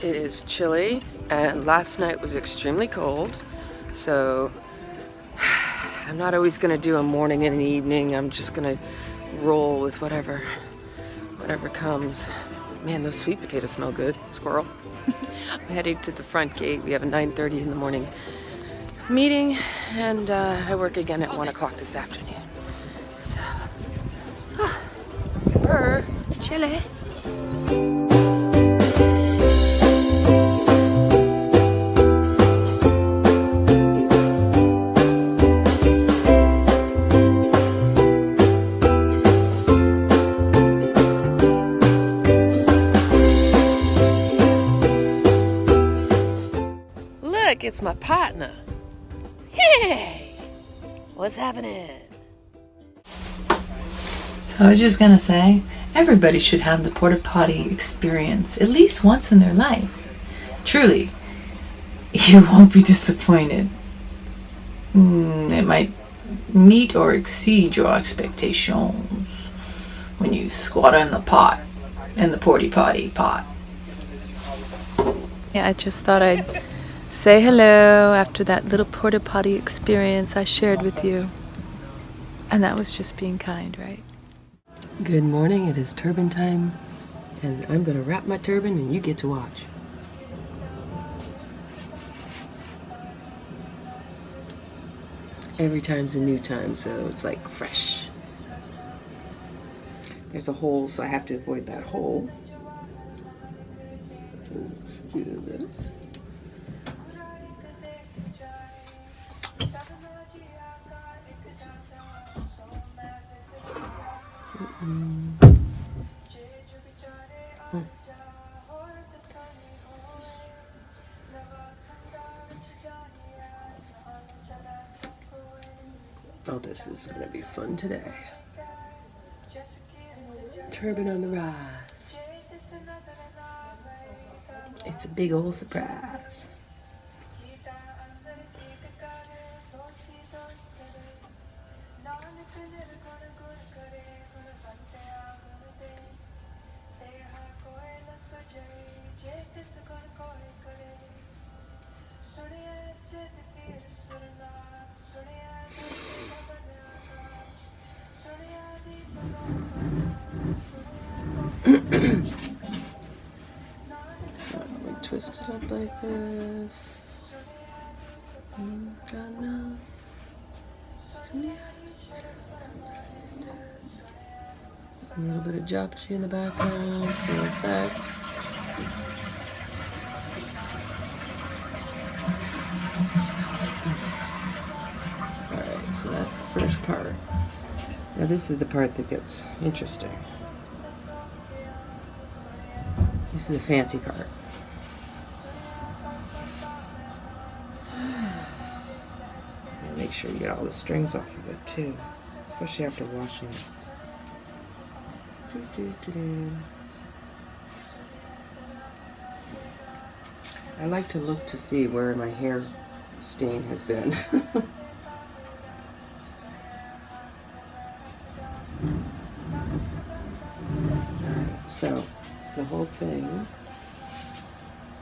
It is chilly, and last night was extremely cold, so I'm not always going to do a morning and an evening. I'm just going to roll with whatever comes. Man, those sweet potatoes smell good. Squirrel. I'm heading to the front gate. We have a 9:30 in the morning meeting, and I work again at 1 o'clock this afternoon. So, chilly. Look, it's my partner. Hey! What's happening? So I was just gonna say, everybody should have the porta potty experience at least once in their life. Truly, you won't be disappointed. It might meet or exceed your expectations when you squat in the pot, in the porta potty pot. Yeah, I just thought I'd say hello after that little porta potty experience I shared with you. And that was just being kind, right? Good morning, it is turban time, and I'm gonna wrap my turban and you get to watch. Every time's a new time, so it's like fresh. There's a hole, so I have to avoid that hole. Let's do this. Oh, this is gonna be fun today. Turban on the rise. It's a big old surprise. So we twist it up like this. God knows. A little bit of japji in the background for effect. Alright, so that's the first part. Now this is the part that gets interesting. This is the fancy part. And make sure you get all the strings off of it too, especially after washing it. I like to look to see where my hair stain has been. Alright, so the whole thing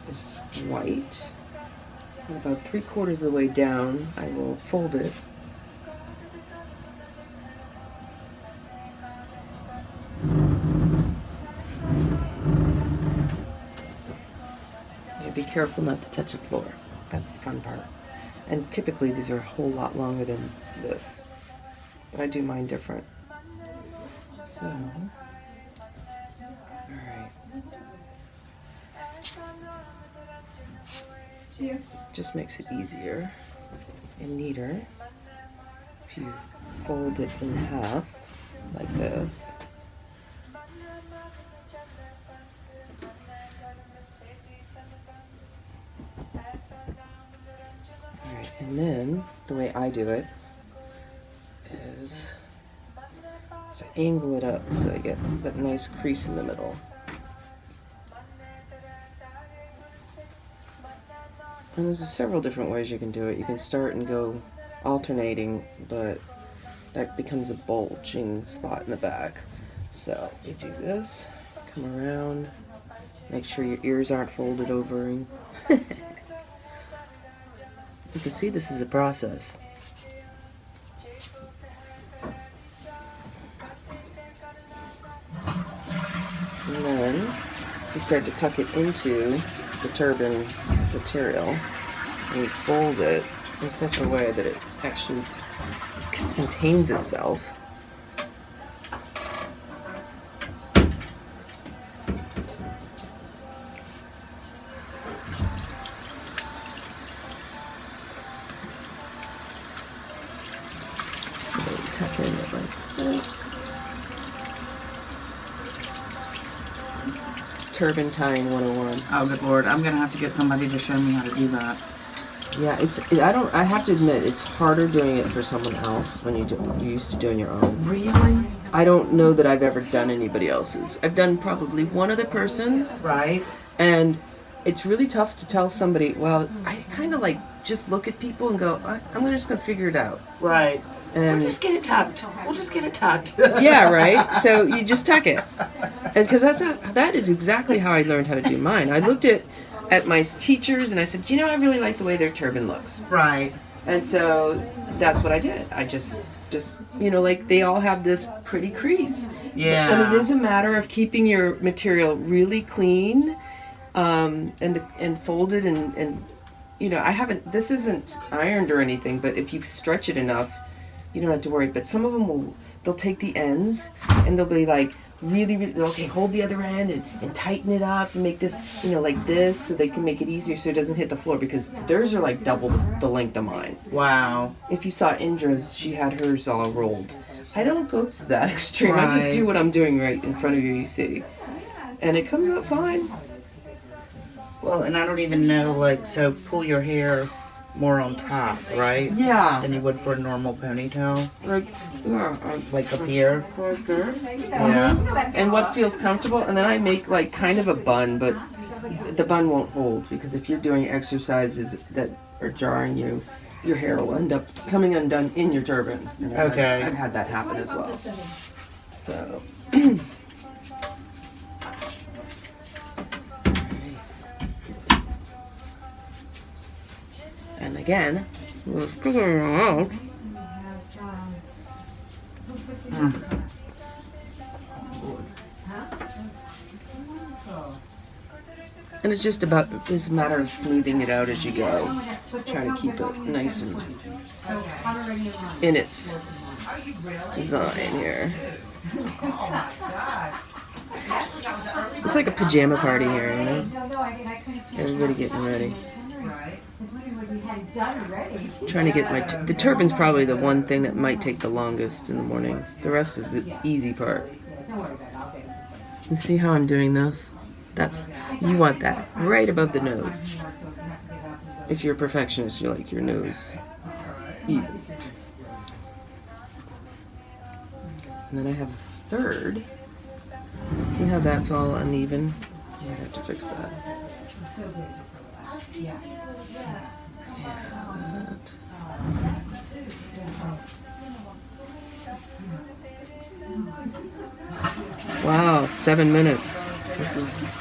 is white. And about 3/4 of the way down, I will fold it. Be careful not to touch the floor. That's the fun part. And typically these are a whole lot longer than this. But I do mine different. So, alright. Just makes it easier and neater if you fold it in half like this. And then, the way I do it is I angle it up so I get that nice crease in the middle. And there's several different ways you can do it. You can start and go alternating, but that becomes a bulging spot in the back. So you do this, come around, Make sure your ears aren't folded over. And you can see this is a process. And then you start to tuck it into the turban material and you fold it in such a way that it actually contains itself. So you tuck in it like this. Turban tying 101. Oh, good lord. I'm going to have to get somebody to show me how to do that. Yeah, I have to admit, it's harder doing it for someone else when you're used to doing your own. Really? I don't know that I've ever done anybody else's. I've done probably one other person's. Right. And it's really tough to tell somebody, well, I kind of like just look at people and go, I'm just going to figure it out. Right. And We'll just get it tucked. We'll just get it tucked. yeah, right? So you just tuck it. Because that is exactly how I learned how to do mine. I looked at my teachers and I said, I really like the way their turban looks. Right. And so that's what I did. I just like they all have this pretty crease. Yeah. And it is a matter of keeping your material really clean and folded and this isn't ironed or anything, but if you stretch it enough, you don't have to worry. But some of them they'll take the ends and they'll be like, really, really, okay, hold the other end and tighten it up and make this, like this, so they can make it easier so it doesn't hit the floor, because theirs are like double the length of mine. Wow. If you saw Indra's, she had hers all rolled. I don't go to that extreme. Right. I just do what I'm doing right in front of you see. And it comes out fine. Well, and I don't even know, so pull your hair more on top, right? Yeah. Than you would for a normal ponytail? Like Up here? right there. Yeah. And what feels comfortable, and then I make kind of a bun, but the bun won't hold, because if you're doing exercises that are jarring you, your hair will end up coming undone in your turban. And Okay. I've had that happen as well. So. And again, we're figuring it out. And it's just it's a matter of smoothing it out as you go. Try to keep it nice and in its design here. It's like a pajama party here, Everybody getting ready. Trying to get the turban's probably the one thing that might take the longest in the morning. The rest is the easy part. You see how I'm doing this? You want that right above the nose. If you're a perfectionist, you like your nose even. And then I have a third. See how that's all uneven? I have to fix that. Yeah, that. Wow, 7 minutes. This is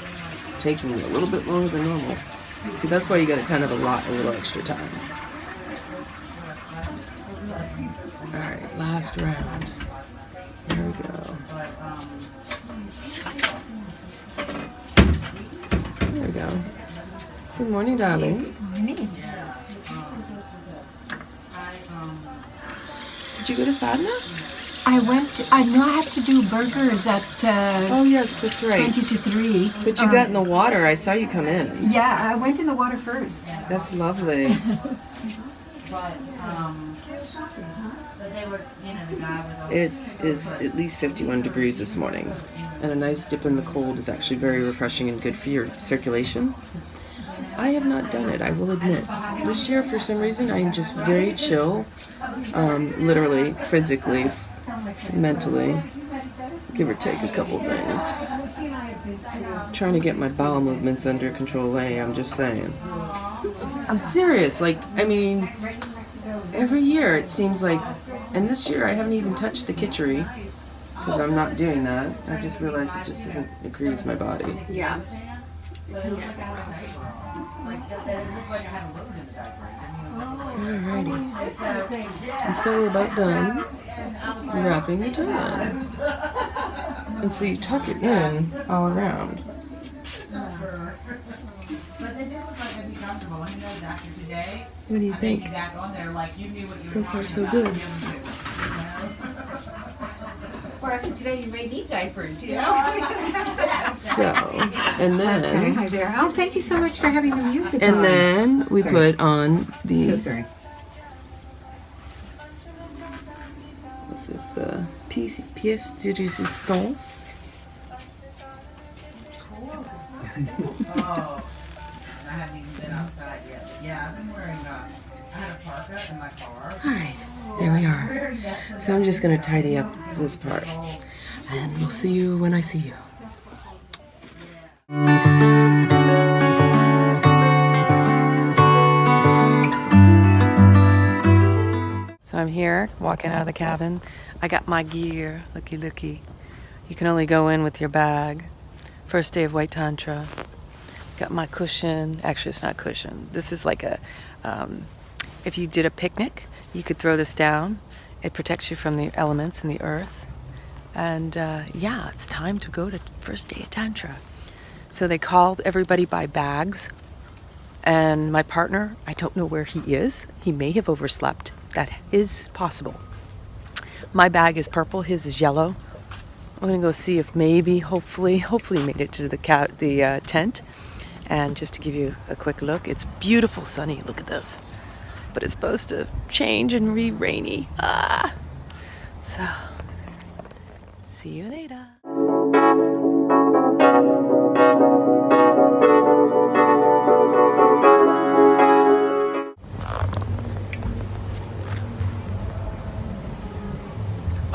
taking me a little bit longer than normal. See, that's why you got to kind of allot a little extra time. Alright, last round. There we go. There we go. Good morning, darling. Good morning. Did you go to Sadhana? I know I have to do burgers at Oh, yes, that's right. 20 to 3. But you got in the water. I saw you come in. Yeah, I went in the water first. That's lovely. It is at least 51 degrees this morning. And a nice dip in the cold is actually very refreshing and good for your circulation. I have not done it, I will admit. This year, for some reason, I am just very chill. Literally, physically, mentally, give or take a couple things. Trying to get my bowel movements under control, I'm just saying. I'm serious, every year it seems like, and this year I haven't even touched the kitchery, because I'm not doing that. I just realized it just doesn't agree with my body. Yeah. Alrighty. And so we're about done wrapping the turban. And so you tuck it in all around. What do you think? So far, so good. Or after today, you may need diapers, you know? So, and Okay, then, hi there. Oh, thank you so much for having the music on. and then we put on So the, sorry. this is the pièce de résistance. Oh, I haven't even been outside yet. But yeah, I've been wearing, I had a parka in my car. Alright, there we are. So I'm just going to tidy up this part. And we'll see you when I see you. So I'm here, walking out of the cabin. I got my gear, looky. You can only go in with your bag. First day of White Tantra. Got my cushion. Actually, it's not cushion. This is like a, if you did a picnic, you could throw this down. It protects you from the elements and the earth. And yeah, it's time to go to first day of Tantra. So they called everybody by bags. And my partner, I don't know where he is. He may have overslept. That is possible. My bag is purple, his is yellow. I'm gonna go see if maybe, hopefully made it to the tent. And just to give you a quick look, it's beautiful sunny, look at this. But it's supposed to change and be rainy. So, see you later.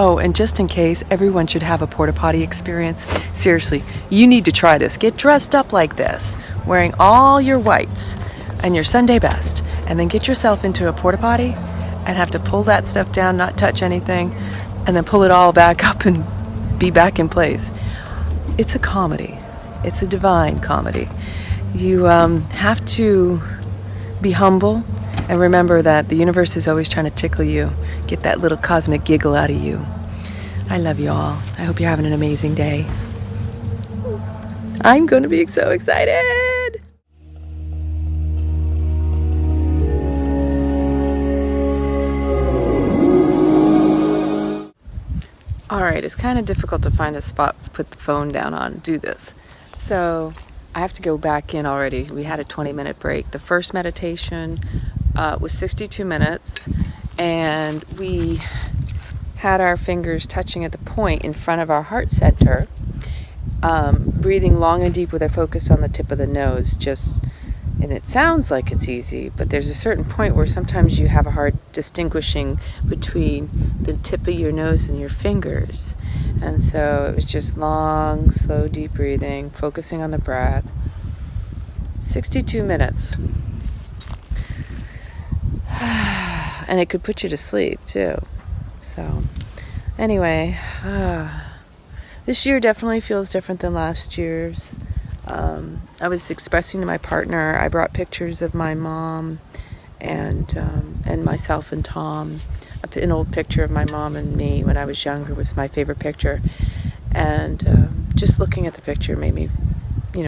Oh, and just in case, everyone should have a porta potty experience. Seriously, you need to try this. Get dressed up like this, wearing all your whites and your Sunday best, and then get yourself into a porta potty and have to pull that stuff down, not touch anything, and then pull it all back up and be back in place. It's a comedy. It's a divine comedy. You have to be humble and remember that the universe is always trying to tickle you, get that little cosmic giggle out of you. I love you all. I hope you're having an amazing day. I'm going to be so excited. All right, it's kind of difficult to find a spot to put the phone down on, do this. So I have to go back in already. We had a 20-minute break. The first meditation was 62 minutes, and we had our fingers touching at the point in front of our heart center, breathing long and deep with a focus on the tip of the nose. And it sounds like it's easy, but there's a certain point where sometimes you have a hard distinguishing between the tip of your nose and your fingers. And so it was just long, slow, deep breathing, focusing on the breath. 62 minutes. And it could put you to sleep too. So anyway, this year definitely feels different than last year's. I was expressing to my partner, I brought pictures of my mom and myself and Tom. An old picture of my mom and me when I was younger was my favorite picture. And just looking at the picture made me,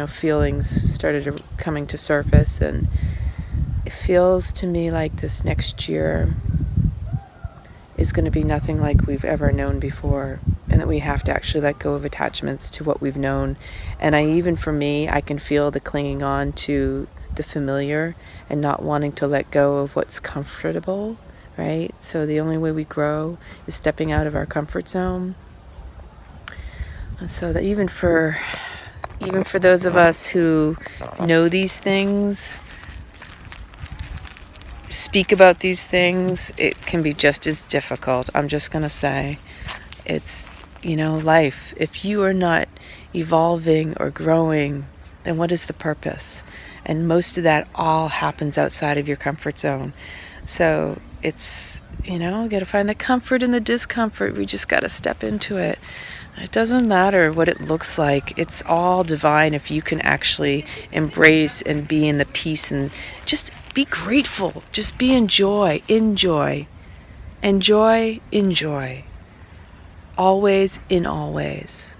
feelings started coming to surface. And it feels to me like this next year is going to be nothing like we've ever known before, and that we have to actually let go of attachments to what we've known. And for me, I can feel the clinging on to the familiar and not wanting to let go of what's comfortable, right? So the only way we grow is stepping out of our comfort zone. And so that even for those of us who know these things, speak about these things, it can be just as difficult. I'm just going to say it's, life. If you are not evolving or growing, then what is the purpose? And most of that all happens outside of your comfort zone. So it's, got to find the comfort in the discomfort. We just got to step into it. It doesn't matter what it looks like. It's all divine if you can actually embrace and be in the peace and just be grateful. Just be in joy. Enjoy. Enjoy. Enjoy. Always in always.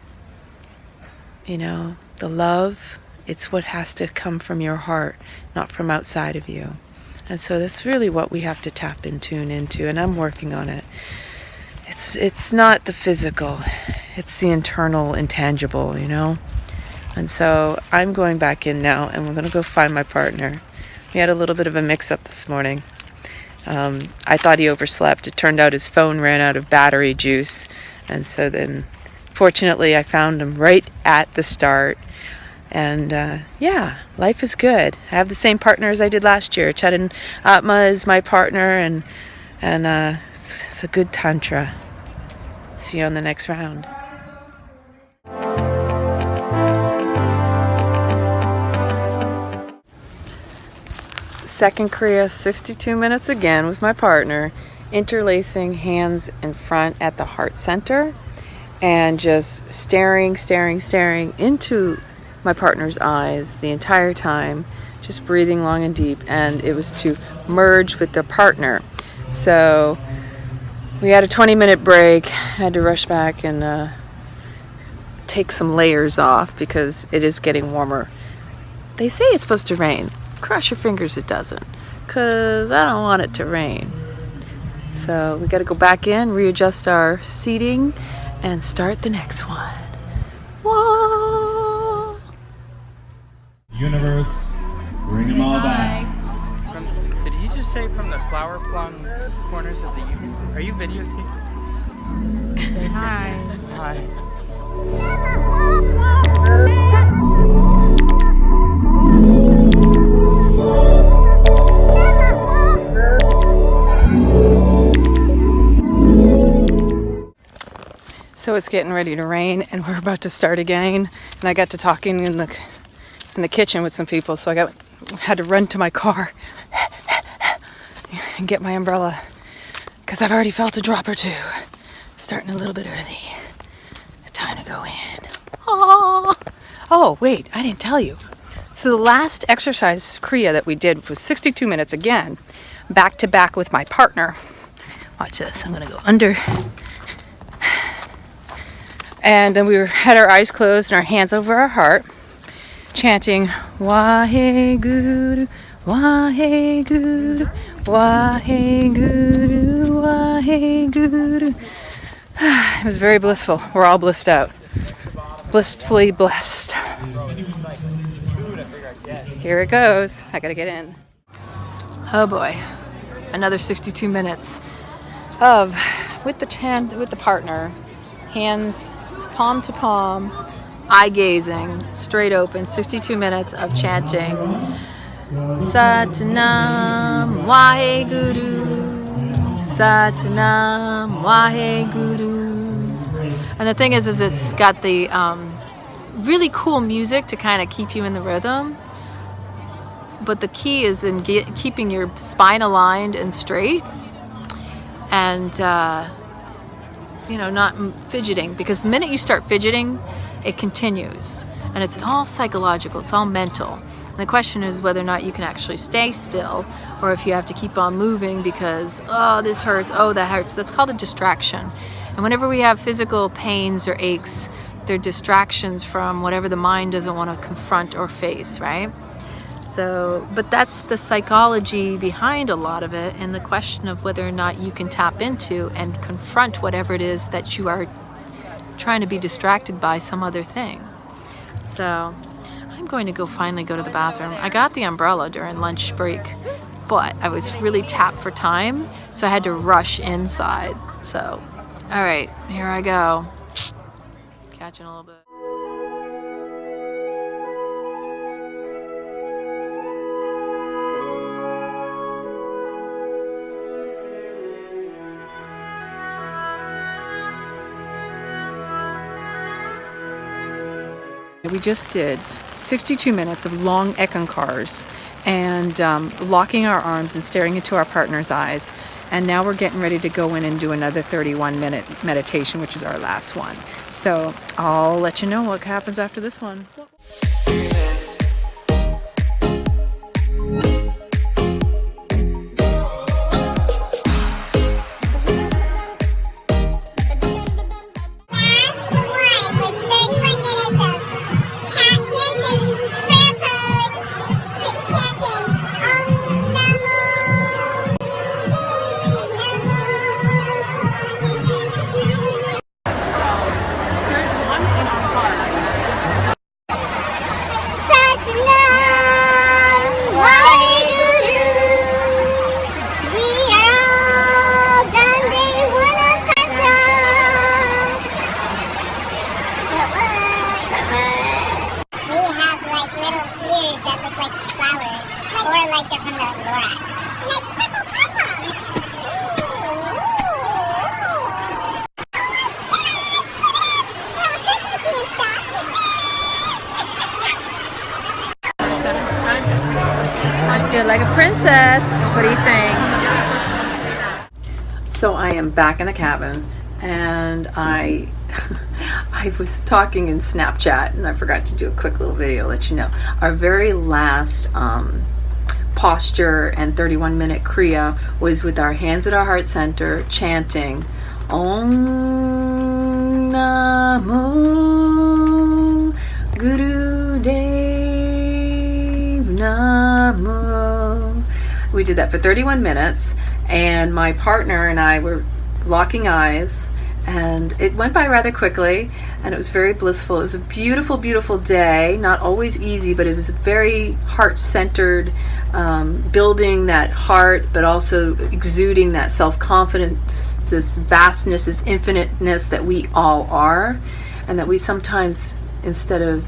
You know, the love, it's what has to come from your heart, not from outside of you. And so that's really what we have to tap and tune into, and I'm working on it. It's not the physical, it's the internal, intangible, you know? And so I'm going back in now, and we're going to go find my partner. We had a little bit of a mix-up this morning. I thought he overslept. It turned out his phone ran out of battery juice, and so then fortunately I found him right at the start. And yeah, life is good. I have the same partner as I did last year. Chetan Atma is my partner, and it's a good tantra. See you on the next round. Second Kriyas, 62 minutes again with my partner, interlacing hands in front at the heart center and just staring into my partner's eyes the entire time, just breathing long and deep. And it was to merge with the partner. So we had a 20-minute break. I had to rush back and take some layers off because it is getting warmer. They say it's supposed to rain. Cross your fingers it doesn't, because I don't want it to rain. So we got to go back in, readjust our seating, and start the next one. Whoa! Universe, bring them all back. Did he just say from the flower-flung corners of the universe? Are you videotaping? Say hi. Hi. So it's getting ready to rain, and we're about to start again. And I got to talking in the kitchen with some people, so I had to run to my car and get my umbrella because I've already felt a drop or two. Starting a little bit early. Time to go in. Aww. Oh, wait, I didn't tell you. So the last exercise Kriya that we did was 62 minutes again, back to back with my partner. Watch this. I'm gonna go under. And then had our eyes closed and our hands over our heart, chanting Waheguru, Waheguru, Waheguru, Waheguru. It was very blissful. We're all blissed out. Blissfully blessed. Here it goes. I gotta get in. Oh boy. Another 62 minutes of with the partner, hands palm to palm, eye gazing, straight open, 62 minutes of chanting Satnam Waheguru, Satnam Waheguru. And the thing is it's got the really cool music to kind of keep you in the rhythm. But the key is in keeping your spine aligned and straight, and not fidgeting, because the minute you start fidgeting, it continues, and it's all psychological, it's all mental. And the question is whether or not you can actually stay still, or if you have to keep on moving because, oh, this hurts, oh, that hurts. That's called a distraction. And whenever we have physical pains or aches, they're distractions from whatever the mind doesn't want to confront or face, right? So, but that's the psychology behind a lot of it, and the question of whether or not you can tap into and confront whatever it is that you are trying to be distracted by, some other thing. So I'm going to finally go to the bathroom. I got the umbrella during lunch break, but I was really tapped for time, so I had to rush inside. So, all right, here I go. Catching a little bit. We just did 62 minutes of long ekankars, and locking our arms and staring into our partner's eyes. And now we're getting ready to go in and do another 31-minute meditation, which is our last one. So I'll let you know what happens after this one. I feel like a princess. What do you think? So I am back in the cabin, and I was talking in Snapchat, and I forgot to do a quick little video to let you know. Our very last posture and 31-minute Kriya was with our hands at our heart center, chanting Om Namo Guru Dev Namo. We did that for 31 minutes, and my partner and I were locking eyes, and it went by rather quickly, and it was very blissful. It was a beautiful, beautiful day. Not always easy, but it was very heart-centered, building that heart, but also exuding that self-confidence, this vastness, this infiniteness that we all are, and that we sometimes, instead of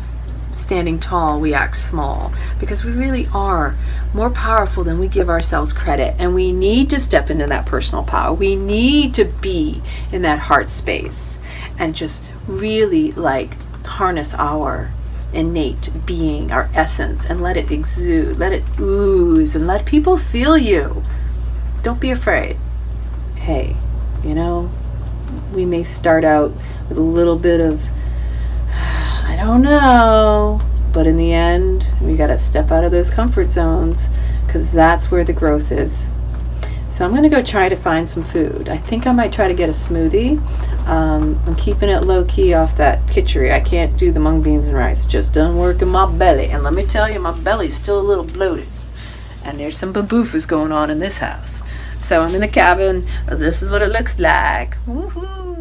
standing tall, we act small, because we really are more powerful than we give ourselves credit, and we need to step into that personal power. We need to be in that heart space and just really like harness our innate being, our essence, and let it exude, let it ooze, and let people feel you. Don't be afraid. Hey, you know, we may start out with a little bit of I don't know, but in the end, we got to step out of those comfort zones, because that's where the growth is. So I'm going to go try to find some food. I think I might try to get a smoothie. I'm keeping it low-key off that kitchery. I can't do the mung beans and rice. It just doesn't work in my belly. And let me tell you, my belly's still a little bloated. And there's some baboofas going on in this house. So I'm in the cabin. This is what it looks like. Woohoo!